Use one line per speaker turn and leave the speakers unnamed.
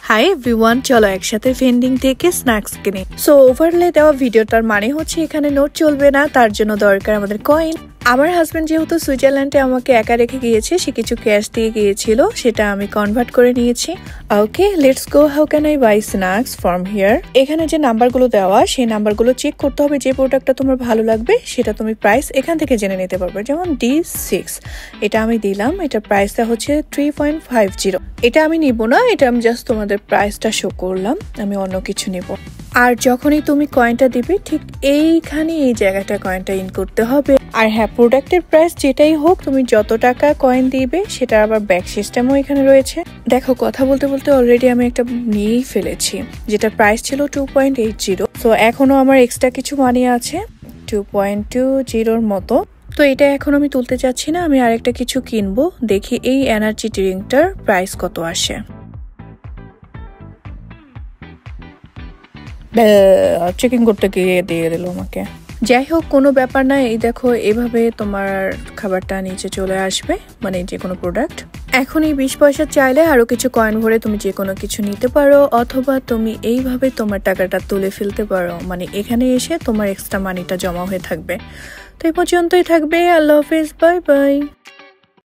Hi everyone, চলো একসাথে vending থেকে স্ন্যাক্স কিনি। সো ওভারলে দেওয়া ভিডিওটার মানে হচ্ছে এখানে নোট চলবে না, তার জন্য দরকার আমাদের কয়েন। আমার হাজবেন্ড যেহেতু সুইজারল্যান্ডে আমাকে একা রেখে গিয়েছে, সে কিছু ক্যাশ দিয়ে গিয়েছিল, সেটা আমি কনভার্ট করে নিয়েছি। Okay, let's go. How can I buy snacks from here? এখানে যে নাম্বারগুলো দেওয়া, সেই নাম্বারগুলো চেক করতে হবে। যে প্রোডাক্টটা তোমার ভালো লাগবে সেটা তুমি প্রাইস এখান থেকে জেনে নিতে পারবে। যেমন D6 এটা আমি দিলাম, এটা প্রাইসটা হচ্ছে 3.50। এটা আমি নিব না, এটা আমি জাস্ট তোমাদের প্রাইসটা শো করলাম, আমি অন্য কিছু নিব। আর যখনই তুমি কয়েনটা দিবে ঠিক এইখানে এই জায়গাটা কয়েনটা ইন করতে হবে। আর হ্যাঁ, প্রোডাক্টের প্রাইস যেটাই হোক, তুমি যত টাকা কয়েন দিবে সেটা আবার ব্যাক সিস্টেমও এখানে রয়েছে। দেখো, কথা বলতে বলতে অলরেডি আমি একটা নিয়েই ফেলেছি, যেটা প্রাইস ছিল 2.80। তো এখনো আমার এক্সট্রা কিছু মানি আছে 2.20 মতো। তো এটা এখন আমি তুলতে চাচ্ছি না, আমি আরেকটা কিছু কিনবো। দেখি এই এনার্জি ড্রিঙ্কটার প্রাইস কত আসে। চেকিং করতে গিয়ে দিয়ে দিল আমাকে। যাই হোক, কোনো ব্যাপার না। এই দেখো, এভাবে তোমার খাবারটা নিচে চলে আসবে, মানে যে কোনো প্রোডাক্ট। এখন এই 20 পয়সা চাইলে আরো কিছু কয়েন ভরে তুমি যে কোনো কিছু নিতে পারো, অথবা তুমি এইভাবে তোমার টাকাটা তুলে ফেলতে পারো, মানে এখানে এসে তোমার এক্সট্রা মানিটা জমা হয়ে থাকবে। তো এই পর্যন্তই থাকবে। আল্লাহ হাফেজ, বাই বাই।